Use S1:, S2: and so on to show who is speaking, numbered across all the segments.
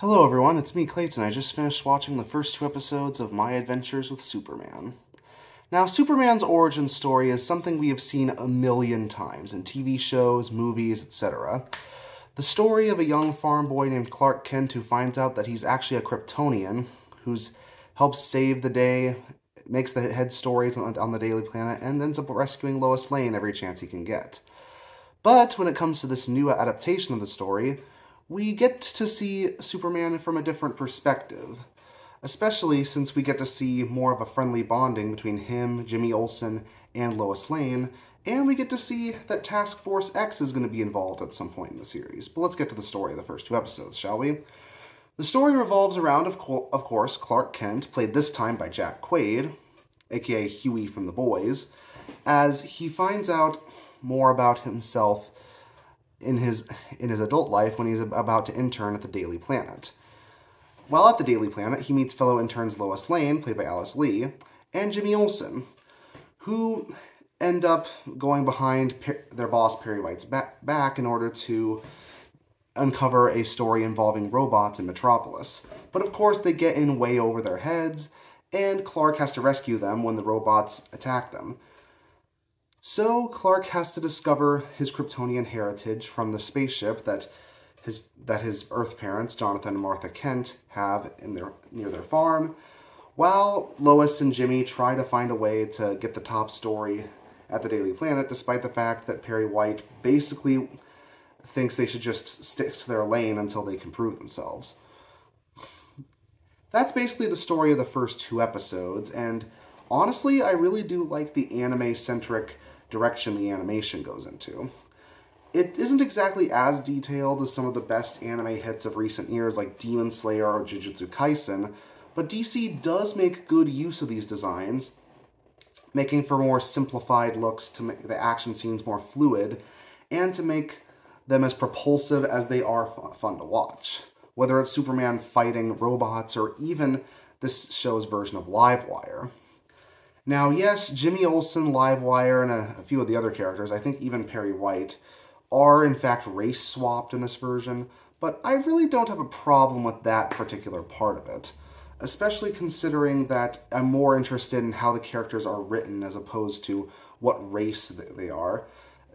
S1: Hello everyone, it's me Clayton. I just finished watching the first two episodes of My Adventures with Superman. Now, Superman's origin story is something we have seen a million times in TV shows, movies, etc. The story of a young farm boy named Clark Kent who finds out that he's actually a Kryptonian, who's helps save the day, makes the head stories on the Daily Planet, and ends up rescuing Lois Lane every chance he can get. But when it comes to this new adaptation of the story, we get to see Superman from a different perspective, especially since we get to see more of a friendly bonding between him, Jimmy Olsen, and Lois Lane, and we get to see that Task Force X is going to be involved at some point in the series. But let's get to the story of the first two episodes, shall we? The story revolves around, of course, Clark Kent, played this time by Jack Quaid, aka Huey from The Boys, as he finds out more about himself in his adult life when he's about to intern at the Daily Planet. While at the Daily Planet, he meets fellow interns Lois Lane, played by Alice Lee, and Jimmy Olsen, who end up going behind their boss Perry White's back in order to uncover a story involving robots in Metropolis. But of course, they get in way over their heads, and Clark has to rescue them when the robots attack them. So Clark has to discover his Kryptonian heritage from the spaceship that his Earth parents, Jonathan and Martha Kent, have near their farm, while Lois and Jimmy try to find a way to get the top story at the Daily Planet, despite the fact that Perry White basically thinks they should just stick to their lane until they can prove themselves. That's basically the story of the first two episodes, and honestly, I really do like the anime-centric direction the animation goes into. It isn't exactly as detailed as some of the best anime hits of recent years like Demon Slayer or Jujutsu Kaisen, but DC does make good use of these designs, making for more simplified looks to make the action scenes more fluid, and to make them as propulsive as they are fun to watch. Whether it's Superman fighting robots or even this show's version of Livewire. Now, yes, Jimmy Olsen, Livewire, and a few of the other characters, I think even Perry White, are in fact race-swapped in this version, but I really don't have a problem with that particular part of it, especially considering that I'm more interested in how the characters are written as opposed to what race they are,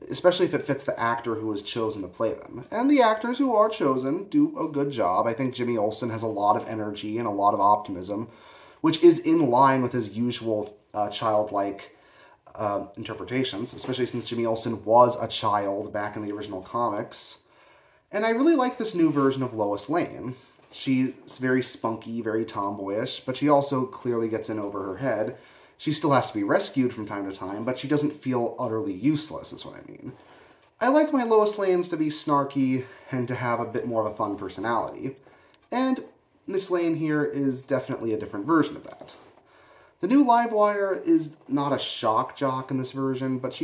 S1: especially if it fits the actor who was chosen to play them. And the actors who are chosen do a good job. I think Jimmy Olsen has a lot of energy and a lot of optimism, which is in line with his usual childlike interpretations, especially since Jimmy Olsen was a child back in the original comics. And I really like this new version of Lois Lane. She's very spunky, very tomboyish, but she also clearly gets in over her head. She still has to be rescued from time to time, but she doesn't feel utterly useless, is what I mean. I like my Lois Lanes to be snarky and to have a bit more of a fun personality. And Miss Lane here is definitely a different version of that. The new Livewire is not a shock jock in this version, but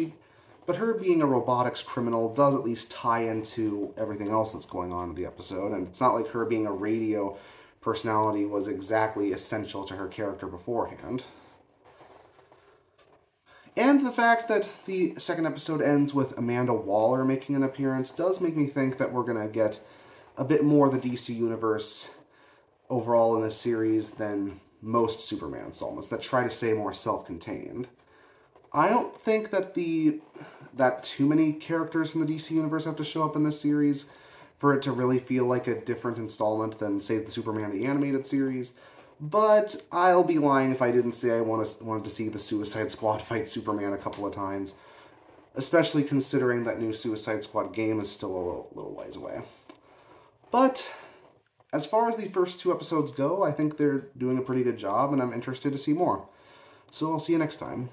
S1: her being a robotics criminal does at least tie into everything else that's going on in the episode, and it's not like her being a radio personality was exactly essential to her character beforehand. And the fact that the second episode ends with Amanda Waller making an appearance does make me think that we're going to get a bit more of the DC Universe overall in this series than most Superman installments that try to stay more self-contained. I don't think that that too many characters from the DC Universe have to show up in this series for it to really feel like a different installment than, say, the Superman the Animated Series, but I'll be lying if I didn't say I wanted to see the Suicide Squad fight Superman a couple of times, especially considering that new Suicide Squad game is still a little ways away. But as far as the first two episodes go, I think they're doing a pretty good job, and I'm interested to see more. So I'll see you next time.